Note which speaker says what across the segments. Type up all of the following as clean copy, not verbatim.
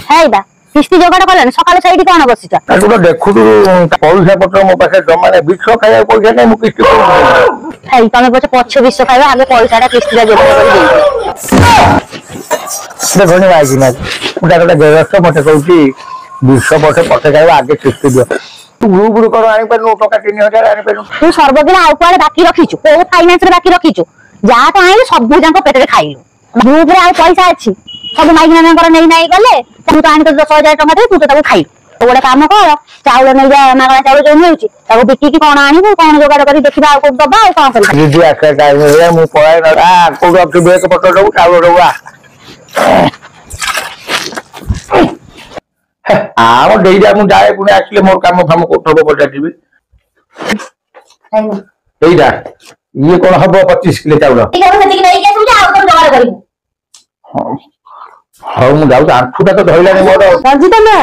Speaker 1: ଖାଇବା କିସ୍ତି ଯୋଗାଡ଼ କଲେଣି ସକାଳେ ସେଇଠି କଣ ବସିଛ
Speaker 2: ତୁ ତ ଦେଖୁଛୁ ପଇସା ପତ୍ର ମୋ ପାଖରେ ଜମା ନାହିଁ ବିଷ ଖାଇବାକୁ ପଇସା ନାହିଁ ମୁଁ କିସ୍ତି
Speaker 1: ହେଇ ତମେ ପଛେ ପଛ ବିଷ ଖାଇବା ଆଗେ ପଇସାଟା କିସ୍ତିଟା ଯୋଗାଡ଼ କରି ଦେଇଦିଅ
Speaker 2: ଦେଖନି ମାଇକି ନା ମୁଁ ତାର ଗୋଟେ ବ୍ୟବସ୍ଥା ମତେ କହୁଛି ବିଷ ପଛେ ଖାଇବା ଆଗେ କିସ୍ତି ଦିଅ ତୁ ଗ୍ରୁପରୁ କଣ ଆଣିପାରିଲୁ ଟଙ୍କା 3000 ଆଣିପାରିଲୁ
Speaker 1: ତୁ ସର୍ବଦିନ ଆଉ କୁଆଡେ ବାକି ରଖିଛୁ କୋଉ ଫାଇନାନ୍ସରେ ବାକି ରଖିଛୁ ଯାହା ତ ଆଣିଲୁ ସବୁ ଯାକ ପେଟରେ ଖାଇଲୁ ଗ୍ରୁପରେ ଆଉ ପଇସା ଅଛି ସବୁ ମାଇକିନାଙ୍କର ନେଇ ଗଲେ ତୁ ତ ଆଣି 10,000 ଟଙ୍କା ଦେଇ ତୁ ତ ତାକୁ ଖାଇଲୁ ତୁ ଗୋଟେ କାମ କର ଚାଉଳ ନେଇଯା ମାଗଣା ଚାଉଳ ଯୋଉ ମିଳୁଛି ତାକୁ ବିକିକି କଣ ଆଣିବୁ କଣ ଯୋଗାଡ଼ କରି ଦେଖିବା ଆଉ କୋଉଠି ଦବା ଆଉ କଣ କରିବା
Speaker 2: ଦିଦି ଆସ ଟାଇମ ମୁଁ ପଳାଏ ନା କୋଉଠି ଅଛି ବେକ ପତ୍ର ଦବୁ ଚାଉଳ ଦବୁ ଆମ ଦେଇଟା ମୁଁ ଯାଏ ପୁଣି ଆସିଲେ ମୋର କାମ ଫାମ କୋଉଠି ହବ ପଚାରିବି ଏଇଟା ଇଏ କଣ ହବ 25 କିଲୋ ଚାଉଳ ହଉ ମୁଁ ଯାଉଛି ଆଣ୍ଠୁଟା ତ ଧଇଲାଣି ମୋର
Speaker 1: ରଞ୍ଜିତା ମା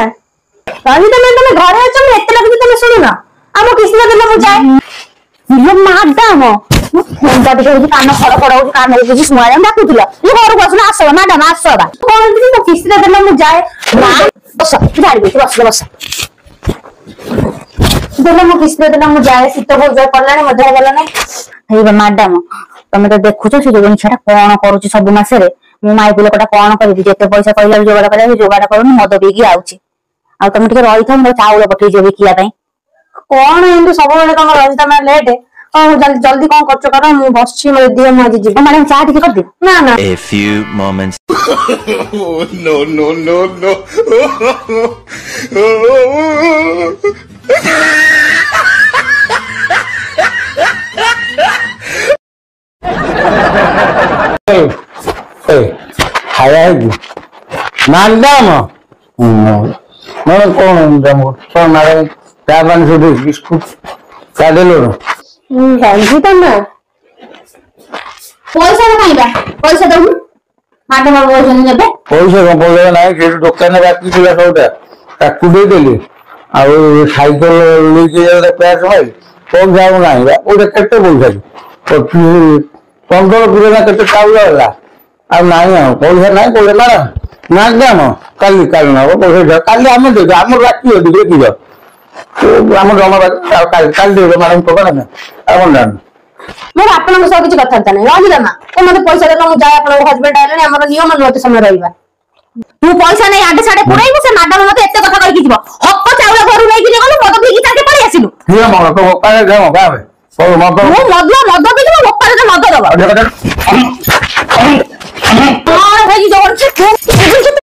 Speaker 1: ତମେ ଘରେ ଅଛ ମୁଁ ଏତେ ଲାଗୁଛି ତମେ ଶୁଣୁନ ଆମ କିସ୍ତି ଦେଲେ ମୁଁ ଯାଏ ମାଡାମ ଫୋନଟା ଟିକେ ହଉଛି କାନ ଖଡ ହଉଛି କାନରେ କିଛି ଶୁଣା ଯାଉ ଡାକୁଥିଲ ଇଏ ଘରକୁ ଆସୁନ ଆସ ମାଡାମ ଆସ କଣ ମୋ କିସ୍ତିଟା ଦେଲେ ମୁଁ ଯାଏ ବସ ଛାଡି ଦେଇଛି ବସ ଦେଲେ ମୋ କିସ୍ତିଟା ଦେଲେ ମୁଁ ଯାଏ ଶୀତ ବହୁତ କଲାଣି ମଜା ଗଲା ନାହିଁ ହେଇ ମାଡାମ ତମେ ତ ଦେଖୁଛ ସେ ଯୋଉ ଝିଅଟା କଣ କରୁଛି ସବୁ ମାସରେ ମୁଁ ମାଇପି ଲୋକଟା କଣ କରିବି ଯେତେ ପଇସା କହିଲା ଯୋଗାଡ଼ କରିବା ଯୋଗାଡ଼ କରୁନି ମଦ ପିଇକି ଆଉଛି ଆଉ ତମେ ଟିକେ ରହିଥାଉ ମୋର ଚାଉଳ ପଠେଇଯିବ ବିକିବା ପାଇଁ କଣ ଏମିତି ସବୁବେଳେ ତମ ରଞ୍ଜିତା ମା ଲେଟ୍ ଜଲ୍ଦି କଣ କରୁଛ କର ମୁଁ ବସିଛି ମୋତେ ଦିଅ ମୁଁ ଆଜି ଯିବି ମ୍ୟାଡାମ ଚା ଟିକେ କରିଦିଅ ନା
Speaker 3: A few moments
Speaker 2: ଖାଇବା ହେଇଛି ମ୍ୟାଡାମ ମାନେ କଣ ମ୍ୟାଡାମ ଚା ପାଣି ସବୁ ବିସ୍କୁଟ ଚା ଦେଲୁଣୁ
Speaker 1: ରଞ୍ଜିତା ମା ପଇସା ଖାଇବା ପଇସା ଦବୁ ମାଡାମ ପଇସା ନେବେ
Speaker 2: ପଇସା କଣ ପଇସା ନାହିଁ ସେଇଠୁ ଦୋକାନରେ ବାକି ଥିଲା ସବୁଟା ତାକୁ ଦେଇଦେଲି ଆଉ ସାଇକେଲ ନେଇକି ପ୍ୟାସ୍ ଭାଇ ପଇସା ଆଉ ନାହିଁ ଗୋଟେ କେତେ ପଇସା 15 କିଲୋ ନା କେତେ ଚାଉଳ ହେଲା ଆଉ ନାହିଁ ଆଉ ପଇସା ନାହିଁ ପଇସା ମ୍ୟାଡାମ କାଲି ନବ ପଇସା କାଲି ଆମେ ଦେବୁ ଆମର ବାକି ଅଛି ଦେଖିବ ଆମ ଜମା ବାକି କାଲି ଦେବ ମ୍ୟାଡାମ ଟଙ୍କା ନା ଆଉ କଣ ଜାଣିବୁ
Speaker 1: ମୋର ଆପଣଙ୍କ ସହ କିଛି କଥାବାର୍ତ୍ତା ନାହିଁ ରଞ୍ଜିତା ମା ମତେ ପଇସା ଦେଲେ ମୁଁ ଯାଏ ଆପଣଙ୍କ ହଜବେଣ୍ଡ ଆଇଲାଣି ଆମର ନିୟମ ନୁହଁ ଏତେ ସମୟ ରହିବା ତୁ ପଇସା ନେଇ ଆଡେ ସାଡେ ପୁରାଇବୁ ସେ ମାଡାମ ମତେ ଏତେ କଥା କହିକି ଯିବ ହକ ଚାଉଳ ଘରୁ ନେଇକି ଗଲୁ ମଦ ପିଇକି ତାକେ ପଳେଇ ଆସିଲୁ ମଦ ପିଇକି ମୋ ବୋପାରେ ମଦ ଦବ